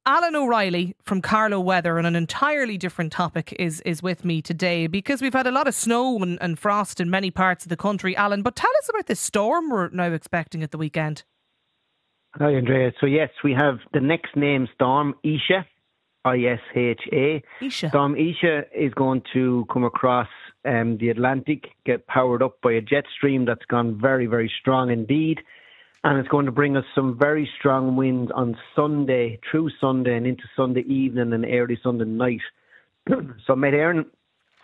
Alan O'Reilly from Carlow Weather on an entirely different topic is with me today, because we've had a lot of snow and frost in many parts of the country, Alan. But tell us about this storm we're now expecting at the weekend. Hi, Andrea. So yes, we have the next name, Storm Isha, Isha. Isha. Storm Isha is going to come across the Atlantic, get powered up by a jet stream that's gone very, very strong indeed. And it's going to bring us some very strong winds on Sunday, through Sunday and into Sunday evening and early Sunday night. So Éireann,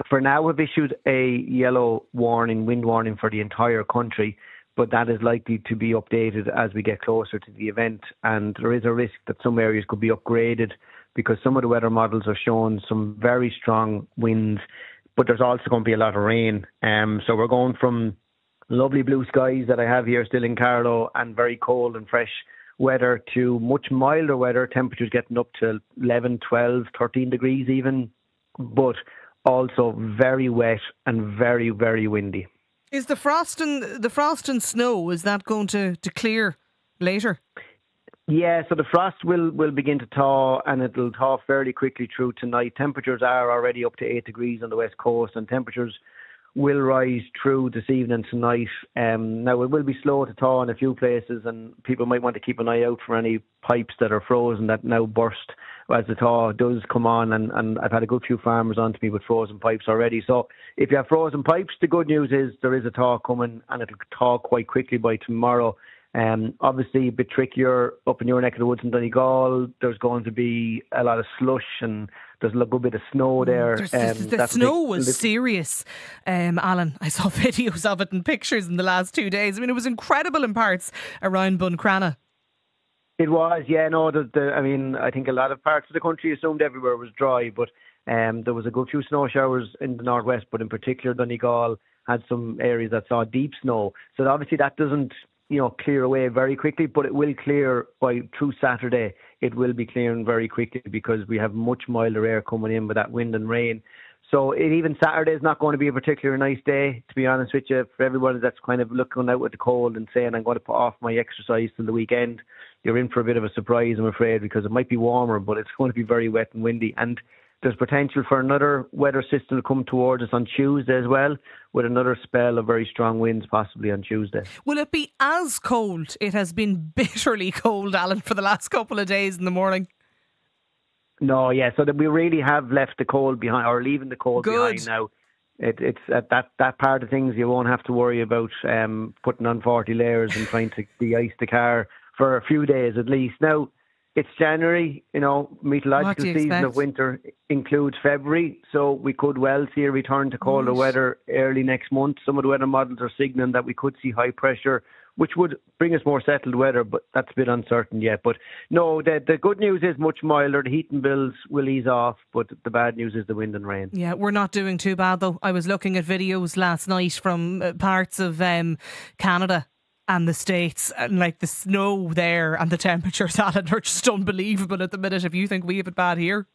for now, have issued a yellow warning, wind warning for the entire country, but that is likely to be updated as we get closer to the event. And there is a risk that some areas could be upgraded because some of the weather models are showing some very strong winds, but there's also going to be a lot of rain. So we're going from lovely blue skies that I have here still in Carlow and very cold and fresh weather to much milder weather, temperatures getting up to 11, 12, 13 degrees even, but also very wet and very, very windy. Is the frost and snow, is that going to clear later? Yeah, so the frost will begin to thaw, and it'll thaw fairly quickly through tonight. Temperatures are already up to 8 degrees on the west coast, and temperatures will rise through this evening tonight. Now, it will be slow to thaw in a few places, and people might want to keep an eye out for any pipes that are frozen that now burst as the thaw does come on. And I've had a good few farmers on to me with frozen pipes already. So if you have frozen pipes, the good news is there is a thaw coming, and it'll thaw quite quickly by tomorrow. Obviously a bit trickier up in your neck of the woods in Donegal. There's going to be a lot of slush and there's a good bit of snow there. The snow was serious, Alan. I saw videos of it and pictures in the last 2 days. I mean, it was incredible in parts around Buncrana. It was, yeah. No, I mean, I think a lot of parts of the country assumed everywhere was dry, but there was a good few snow showers in the northwest, but in particular Donegal had some areas that saw deep snow. So obviously that doesn't clear away very quickly, but it will clear through Saturday. It will be clearing very quickly because we have much milder air coming in with that wind and rain. So even Saturday is not going to be a particularly nice day, to be honest with you. For everyone that's kind of looking out with the cold and saying, I'm going to put off my exercise till the weekend, you're in for a bit of a surprise, I'm afraid, because it might be warmer, but it's going to be very wet and windy. And there's potential for another weather system to come towards us on Tuesday as well, with another spell of very strong winds possibly on Tuesday. Will it be as cold? It has been bitterly cold, Alan, for the last couple of days in the morning. No, yeah, so that we really have left the cold behind, or leaving the cold behind now. It's at that part of things you won't have to worry about putting on 40 layers and trying to de-ice the car for a few days at least. Now, it's January, meteorological season of winter includes February, so we could well see a return to colder weather early next month. Some of the weather models are signalling that we could see high pressure, which would bring us more settled weather, but that's a bit uncertain yet. But no, the good news is much milder. The heating bills will ease off, but the bad news is the wind and rain. Yeah, we're not doing too bad though. I was looking at videos last night from parts of Canada and the States, and like the snow there and the temperatures, Alan, are just unbelievable at the minute. If you think we have it bad here.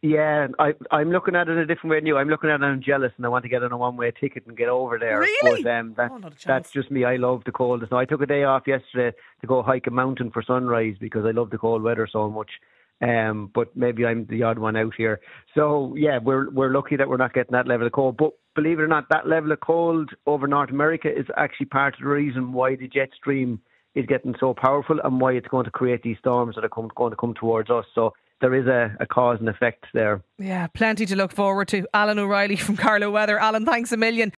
Yeah, I'm looking at it a different way than you. I'm looking at it, I'm jealous, and I want to get on a one-way ticket and get over there. Really? But that's just me. I love the cold. So I took a day off yesterday to go hike a mountain for sunrise because I love the cold weather so much. But maybe I'm the odd one out here. So yeah, we're lucky that we're not getting that level of cold. But believe it or not, that level of cold over North America is actually part of the reason why the jet stream is getting so powerful and why it's going to create these storms that are going to come towards us. So there is a cause and effect there. Yeah, plenty to look forward to. Alan O'Reilly from Carlow Weather. Alan, thanks a million.